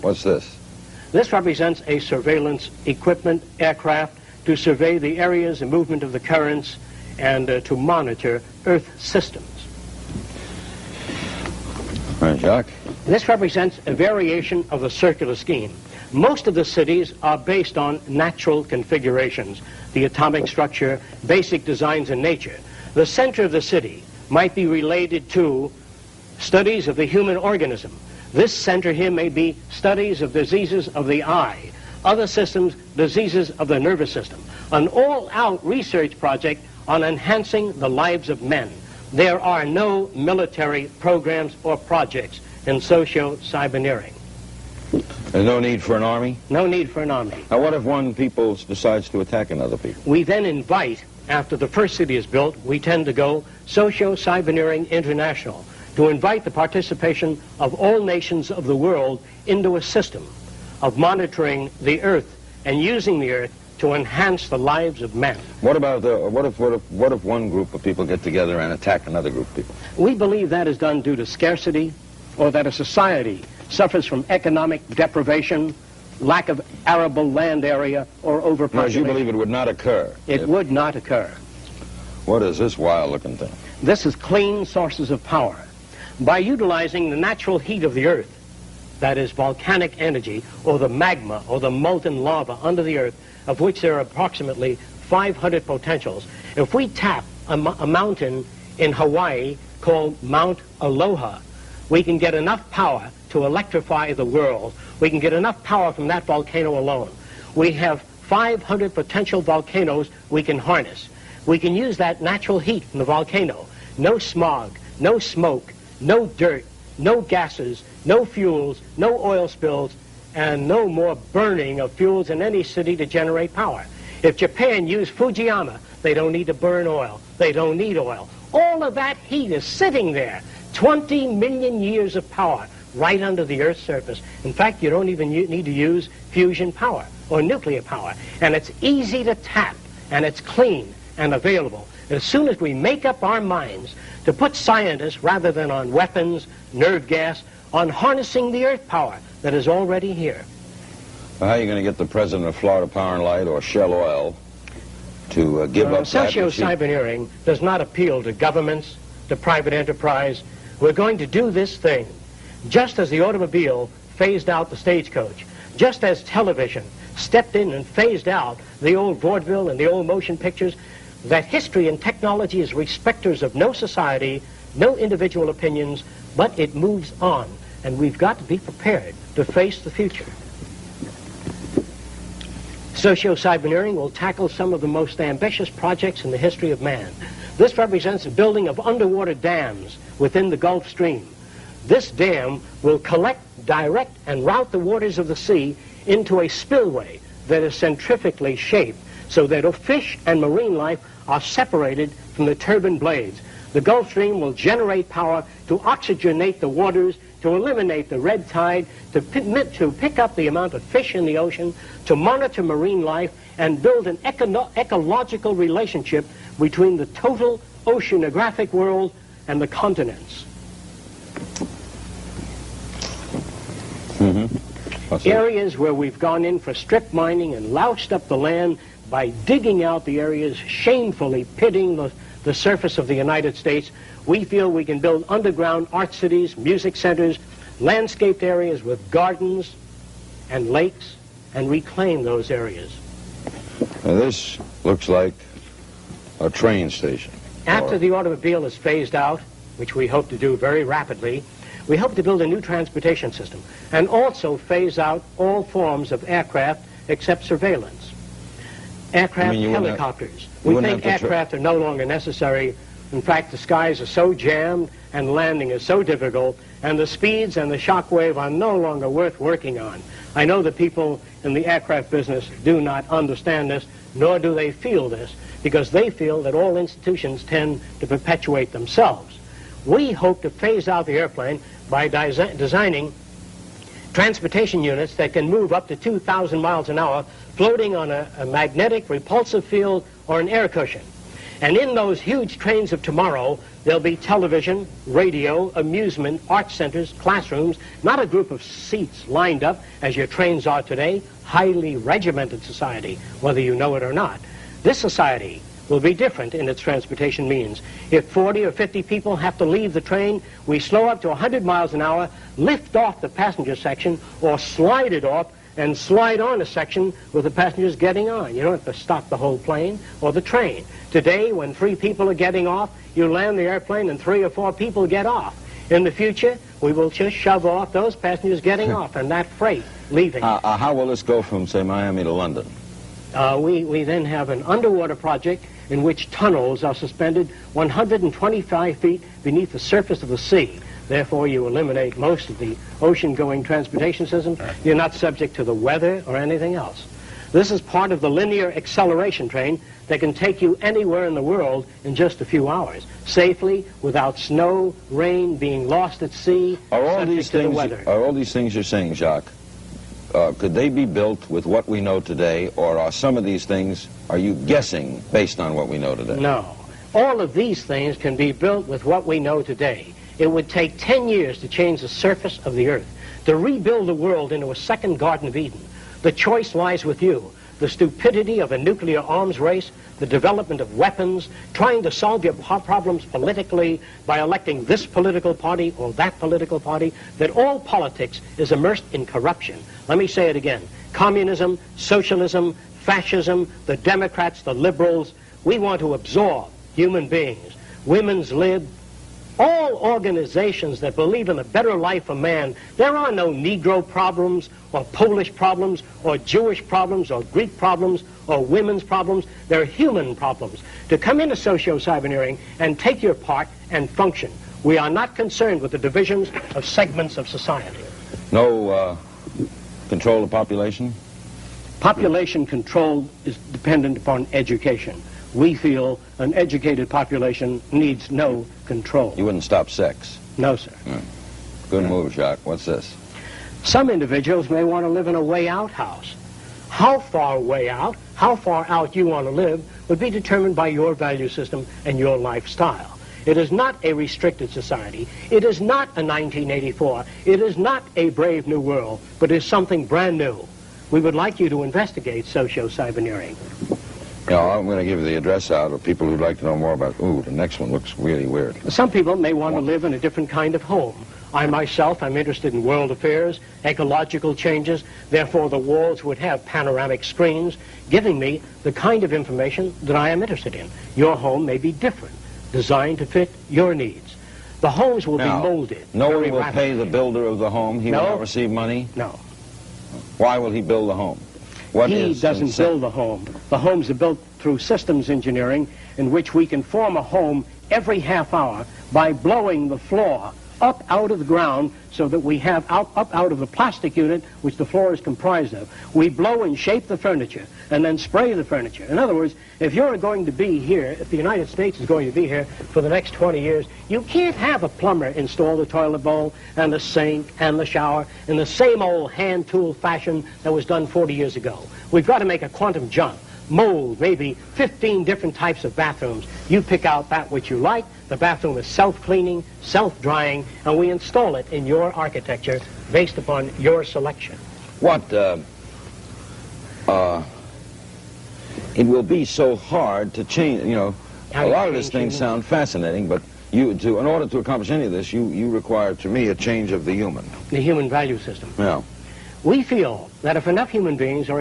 What's this? This represents a surveillance equipment aircraft to survey the areas and movement of the currents and to monitor Earth systems. All right, Jacques. This represents a variation of the circular scheme. Most of the cities are based on natural configurations, the atomic structure, basic designs in nature. The center of the city might be related to studies of the human organism. This center here may be studies of diseases of the eye, other systems, diseases of the nervous system. An all-out research project on enhancing the lives of men. There are no military programs or projects in socio-cyberneering. There's no need for an army? No need for an army. Now, what if one people decides to attack another people? We then invite, after the first city is built, we tend to go Socio-Cyberneering International, to invite the participation of all nations of the world into a system of monitoring the Earth and using the Earth to enhance the lives of men. What about what if one group of people get together and attack another group of people? We believe that is done due to scarcity, or that a society suffers from economic deprivation, lack of arable land area, or overpopulation. No, you believe it would not occur? It would not occur. What is this wild-looking thing? This is clean sources of power. By utilizing the natural heat of the Earth, that is volcanic energy, or the magma, or the molten lava under the Earth, of which there are approximately 500 potentials. If we tap a mountain in Hawaii called Mount Aloha, we can get enough power to electrify the world. We can get enough power from that volcano alone. We have 500 potential volcanoes we can harness. We can use that natural heat from the volcano. No smog, no smoke, no dirt, no gases, no fuels, no oil spills, and no more burning of fuels in any city to generate power. If Japan used Fujiyama, they don't need to burn oil. They don't need oil. All of that heat is sitting there. 20 million years of power right under the Earth's surface. In fact, you don't even need to use fusion power or nuclear power. And it's easy to tap, and it's clean and available. As soon as we make up our minds to put scientists, rather than on weapons, nerve gas, on harnessing the Earth power that is already here. Well, how are you going to get the president of Florida Power and Light or Shell Oil to give up that? Socio-cyberneering does not appeal to governments, to private enterprise. We're going to do this thing just as the automobile phased out the stagecoach, just as television stepped in and phased out the old vaudeville and the old motion pictures. That history and technology is respecters of no society, no individual opinions, but it moves on, and we've got to be prepared to face the future. Socio-cyberneering will tackle some of the most ambitious projects in the history of man. This represents the building of underwater dams within the Gulf Stream. This dam will collect, direct, and route the waters of the sea into a spillway that is centrifugally shaped so that fish and marine life are separated from the turbine blades. The Gulf Stream will generate power to oxygenate the waters, to eliminate the red tide, to pick up the amount of fish in the ocean, to monitor marine life, and build an ecological relationship between the total oceanographic world and the continents. Areas where we've gone in for strip mining and loused up the land by digging out the areas, shamefully pitting the surface of the United States, we feel we can build underground art cities, music centers, landscaped areas with gardens and lakes, and reclaim those areas. Now this looks like a train station. After the automobile is phased out, which we hope to do very rapidly, we hope to build a new transportation system and also phase out all forms of aircraft except surveillance. Aircraft, helicopters. We think aircraft are no longer necessary. In fact, the skies are so jammed and landing is so difficult, and the speeds and the shock wave are no longer worth working on. I know the people in the aircraft business do not understand this, nor do they feel this, because they feel that all institutions tend to perpetuate themselves. We hope to phase out the airplane by designing transportation units that can move up to 2,000 miles an hour, floating on a magnetic repulsive field or an air cushion. And in those huge trains of tomorrow, there'll be television, radio, amusement, art centers, classrooms, not a group of seats lined up as your trains are today, highly regimented society, whether you know it or not. This society will be different in its transportation means. If 40 or 50 people have to leave the train, we slow up to 100 miles an hour, lift off the passenger section, or slide it off and slide on a section with the passengers getting on. You don't have to stop the whole plane or the train. Today, when 3 people are getting off, you land the airplane and 3 or 4 people get off. In the future, we will just shove off those passengers getting off and that freight leaving. How will this go from, say, Miami to London? We then have an underwater project in which tunnels are suspended 125 feet beneath the surface of the sea. Therefore, you eliminate most of the ocean-going transportation system. You're not subject to the weather or anything else. This is part of the linear acceleration train that can take you anywhere in the world in just a few hours, safely, without snow, rain, being lost at sea, Are all subject these to the things? weather. Are all these things you're saying, Jacques? Could they be built with what we know today, or are some of these things? Are you guessing based on what we know today? No. All of these things can be built with what we know today. It would take 10 years to change the surface of the earth, to rebuild the world into a second Garden of Eden. The choice lies with you. The stupidity of a nuclear arms race, the development of weapons, trying to solve your problems politically by electing this political party or that political party, that all politics is immersed in corruption. Let me say it again. Communism, socialism, fascism, the Democrats, the liberals, we want to absorb human beings. Women's lib, all organizations that believe in a better life for man. There are no Negro problems or Polish problems or Jewish problems or Greek problems or women's problems. They're human problems. To come into socio-cyberneering and take your part and function. We are not concerned with the divisions of segments of society. No control of population? Population control is dependent upon education. We feel an educated population needs no control. You wouldn't stop sex? No, sir. Good move, Jacques. What's this? Some individuals may want to live in a way-out house. How far way out, how far out you want to live would be determined by your value system and your lifestyle. It is not a restricted society. It is not a 1984. It is not a brave new world, but it is something brand new. We would like you to investigate socio-cyberneering. Yeah, I'm going to give you the address out of people who'd like to know more about... Ooh, the next one looks really weird. Some people may want to live in a different kind of home. I myself am interested in world affairs, ecological changes. Therefore, the walls would have panoramic screens giving me the kind of information that I am interested in. Your home may be different, designed to fit your needs. The homes will be molded. No one very will rapidly. pay the builder of the home. He will not receive money. No. Why will he build the home? What He is doesn't build the home. The homes are built through systems engineering in which we can form a home every half hour by blowing the floor up out of the ground so that we have up out of the plastic unit which the floor is comprised of. We blow and shape the furniture and then spray the furniture. In other words, if you're going to be here, if the United States is going to be here for the next 20 years, you can't have a plumber install the toilet bowl and the sink and the shower in the same old hand tool fashion that was done 40 years ago. We've got to make a quantum jump. Mold maybe 15 different types of bathrooms. You pick out that which you like. The bathroom is self-cleaning, self-drying, and we install it in your architecture based upon your selection. What, it will be so hard to change, you know, a lot of these things sound fascinating, but in order to accomplish any of this, you require, to me, a change of the human. The human value system. Yeah. We feel that if enough human beings are